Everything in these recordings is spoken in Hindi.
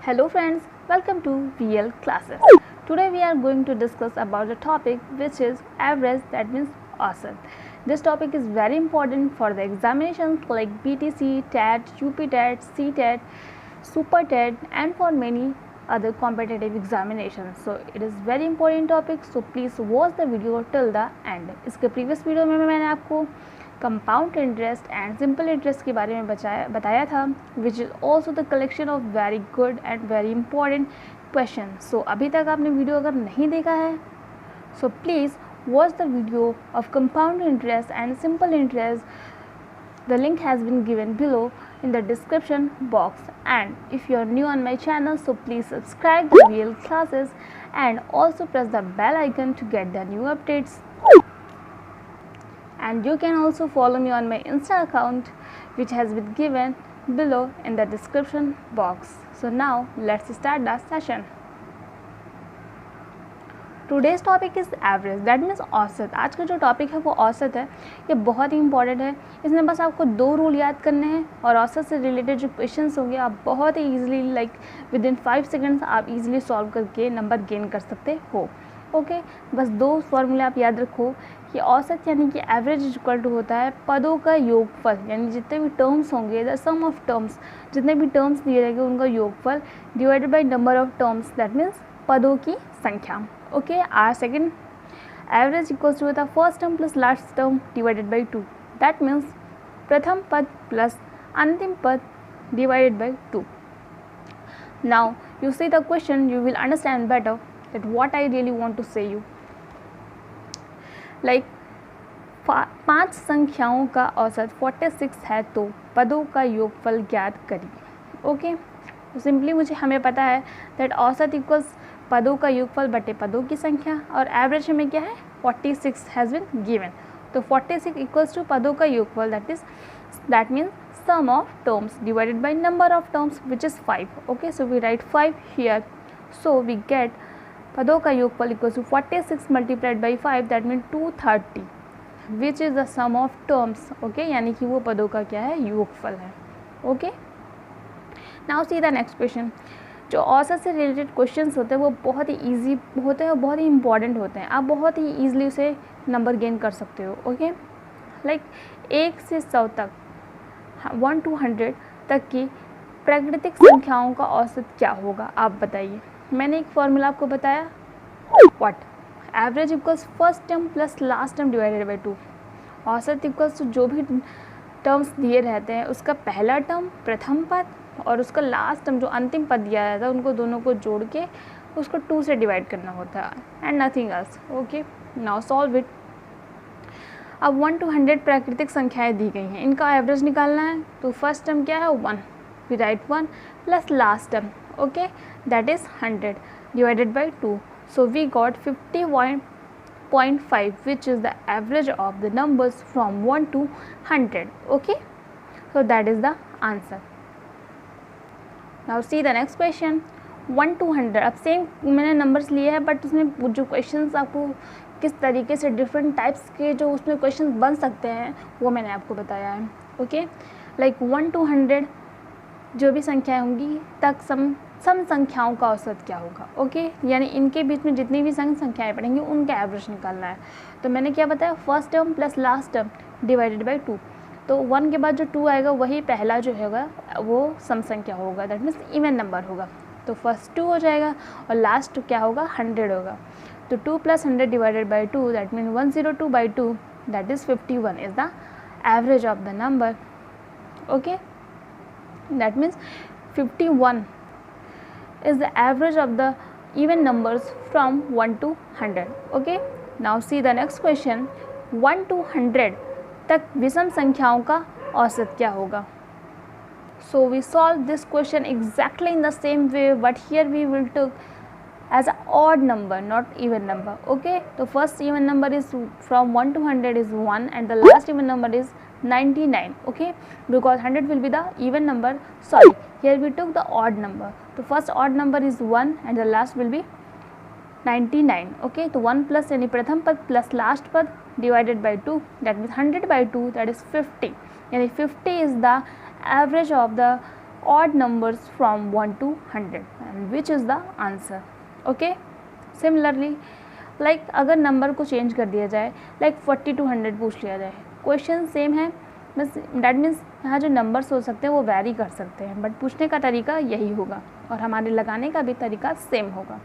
Hello friends, welcome to VL classes. Today we are going to discuss about the topic which is average, that means औसत. This topic is very important for the examinations like BTC, TET, UPTET, CTET, Super TET and for many other competitive examinations. So it is very important topic, so please watch the video till the end. इसके previous video में मैंने आपको compound interest and simple interest के बारे में बताया था, which is also the collection of very good and very important question. So अभी तक आपने वीडियो अगर नहीं देखा है, so please watch the video of compound interest and simple interest. The link has been given below in the description box, and if you are new on my channel, so please subscribe the VL classes and also press the bell icon to get the new updates. And you can also follow me on my Insta account which has been given below in the description box. So now let's start the session. Today's topic is average, that means औसत. आज का जो टॉपिक है वो औसत है. ये बहुत ही इंपॉर्टेंट है. इसमें बस आपको 2 रूल याद करने हैं और औसत से रिलेटेड जो क्वेश्चंस होंगे आप बहुत ही easily like within 5 seconds आप ईजिली सॉल्व करके नंबर गेन कर सकते हो. ओके, बस 2 फॉर्मूले आप याद रखो कि औसत यानी कि एवरेज इक्वल टू होता है पदों का योगफल, यानी जितने भी टर्म्स होंगे द सम ऑफ टर्म्स, जितने भी टर्म्स दिए रहेंगे उनका योगफल divided by number of terms, that means पदों की संख्या. Okay, our second average equals to होता है first term plus last term divided by 2, that means प्रथम पद प्लस अंतिम पद divided by 2. Now you see the question, you will understand better that what I really want to say you. Like 5 संख्याओं का औसत 46 है तो पदों का योगफल ज्ञात करिए. ओके, तो सिंपली हमें पता है दैट औसत इक्वल्स पदों का योगफल बटे पदों की संख्या और एवरेज हमें क्या है 46 हैज़ बीन गिवन. तो 46 इक्वल्स टू पदों का योगफल, that means sum of terms divided by number of terms which is 5. Okay, so we write 5 here. So we get पदों का योगफल equals to 46 multiplied by 5, that mean 230 which is the sum of terms. Okay, यानी कि वो पदों का क्या है योगफल है. Okay, now see the next question. जो औसत से रिलेटेड क्वेश्चंस होते हैं वो बहुत ही ईजी होते हैं और बहुत ही इंपॉर्टेंट होते हैं. आप बहुत ही ईजिली उसे नंबर गेन कर सकते हो. ओके, लाइक 1 से 100 तक 1 to 100 तक की प्राकृतिक संख्याओं का औसत क्या होगा आप बताइए. मैंने एक फॉर्मूला आपको बताया, what average equals first term plus last term divided by 2. औसत इक्वल्स जो भी टर्म्स दिए रहते हैं उसका पहला टर्म प्रथम पद और उसका लास्ट टर्म जो अंतिम पद दिया रहता है उनको दोनों को जोड़ के उसको 2 से डिवाइड करना होता है and nothing else. Okay, now solve it. अब 1 to 100 प्राकृतिक संख्याएं दी गई हैं, इनका एवरेज निकालना है. तो फर्स्ट टर्म क्या है 1, we write 1 plus last term, okay, that is 100 divided by 2. So we got 51.5 which is the average of the numbers from 1 to 100. Okay, so that is the answer. Now see the next question. 1 to 100. अब सेम मैंने नंबर्स लिए हैं बट उसमें जो क्वेश्चंस आपको किस तरीके से डिफरेंट टाइप्स के जो उसमें क्वेश्चंस बन सकते हैं वो मैंने आपको बताया है. ओके, लाइक 1 to 100 जो भी संख्याएं होंगी तक सम संख्याओं का औसत क्या होगा. ओके, यानी इनके बीच में जितनी भी संख्याएं पड़ेंगी उनका एवरेज निकालना है. तो मैंने क्या बताया, first term plus last term divided by 2. तो 1 के बाद जो 2 आएगा वही पहला जो होगा वो सम संख्या होगा, दैट मीन्स इवन नंबर होगा. तो फर्स्ट 2 हो जाएगा और लास्ट क्या होगा 100 होगा. तो 2 plus 100 divided by 2, that mean 102 by 2, that is 51 is the average of the number. Okay, that means 51 is the average of the even numbers from 1 to 100. Okay, now see the next question. 1 to 100 तक विषम संख्याओं का औसत क्या होगा. So we solve this question exactly in the same way, but here we will took as an odd number, not even number. Okay, the first even number is from 1 to 100 is 1 and the last even number is 99. Okay, because 100 will be the even number. Sorry, here we took the odd number. The first odd number is 1 and the last will be 99. Okay, तो 1 प्लस यानी प्रथम पद प्लस लास्ट पद divided by 2, that means 100 by 2, that is 50. यानी 50 is the average of the odd numbers from 1 to 100 and which is the answer. Okay, similarly like अगर नंबर को चेंज कर दिया जाए, लाइक 40 to 100 पूछ लिया जाए, क्वेश्चन सेम है, बस डैट मीन्स यहाँ जो नंबर्स हो सकते हैं वो वैरी कर सकते हैं, बट पूछने का तरीका यही होगा और हमारे लगाने का भी तरीका सेम होगा.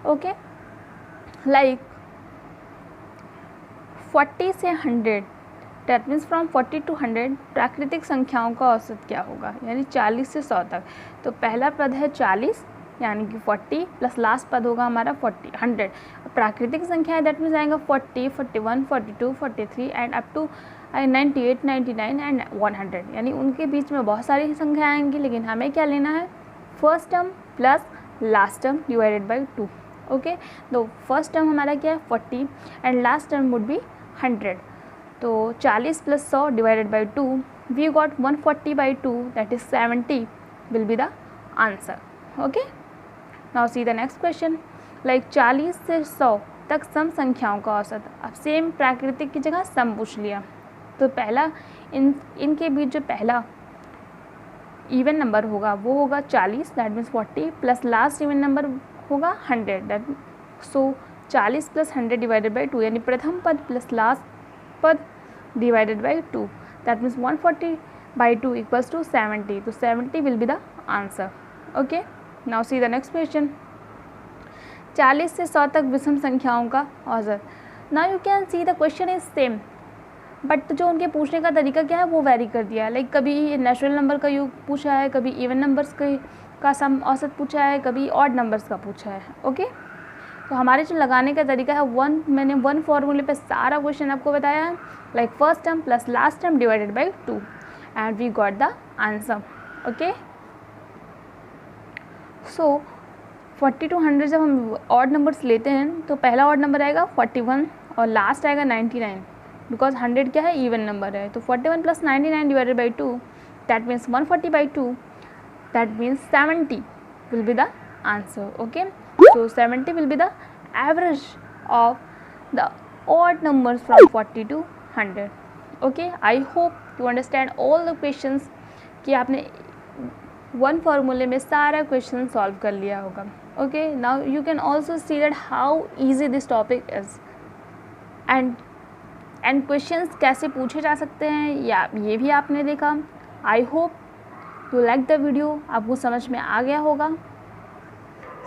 ओके, लाइक 40 से 100, डैट मीन्स फ्रॉम 40 to 100 प्राकृतिक संख्याओं का औसत क्या होगा, यानी 40 से 100 तक. तो पहला पद है 40 यानी कि 40 प्लस लास्ट पद होगा हमारा 100. प्राकृतिक संख्या है दैट मीन्स आएगा 40, 41, 42, 43 एंड अप टू 98, 99 एंड 100, यानी उनके बीच में बहुत सारी संख्याएँ आएंगी, लेकिन हमें क्या लेना है, first term plus last term divided by 2. Okay, तो फर्स्ट टर्म हमारा क्या है 40 and last term would be 100. तो 40 plus 100 divided by 2, we got 140 by 2 that is 70 will be the answer. Okay, now see the next question. Like 40 से 100 तक सम संख्याओं का औसत. अब सेम प्राकृतिक की जगह सम पूछ लिया, तो पहला इनके बीच जो पहला इवन नंबर होगा वो होगा 40 that means 40 plus last even number होगा 100 that so 40 plus 100 divided by 2, यानी प्रथम पद प्लस लास्ट पद divided by 2 that means 140 by 2 equals to 70. तो 70 will be the answer. Okay, now see the next question. 40 से 100 तक विषम संख्याओं का औसत. Now you can see the question is same, but जो उनके पूछने का तरीका क्या है वो वैरी कर दिया है. लाइक कभी नेचुरल नंबर का योग पूछा है, कभी इवन नंबर्स का सम औसत पूछा है, कभी ऑड नंबर्स का पूछा है. ओके, तो हमारे जो लगाने का तरीका है मैंने वन फॉर्मूले पे सारा क्वेश्चन आपको बताया है, like first term plus last term divided by 2 and we got the answer. Okay, so 40 to 100 जब हम ऑड नंबर्स लेते हैं तो पहला ऑड नंबर आएगा 41 और लास्ट आएगा 99, बिकॉज 100 क्या है, इवन नंबर है. तो 41 plus 99 divided by 2 that means 140 by 2 that means 70 will be the answer. Okay, so 70 will be the average of the odd numbers from 40 to 100. Okay, I hope you understand all the questions कि आपने वन फार्मूले में सारा क्वेश्चन सॉल्व कर लिया होगा. Okay, now you can also see that how easy this topic is and questions कैसे पूछे जा सकते हैं या ये भी आपने देखा. I hope you like the video, आपको समझ में आ गया होगा.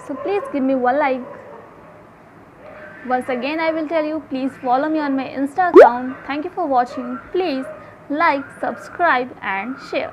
So please give me one like. Once again I will tell you, please follow me on my Insta account. Thank you for watching. Please like, subscribe and share.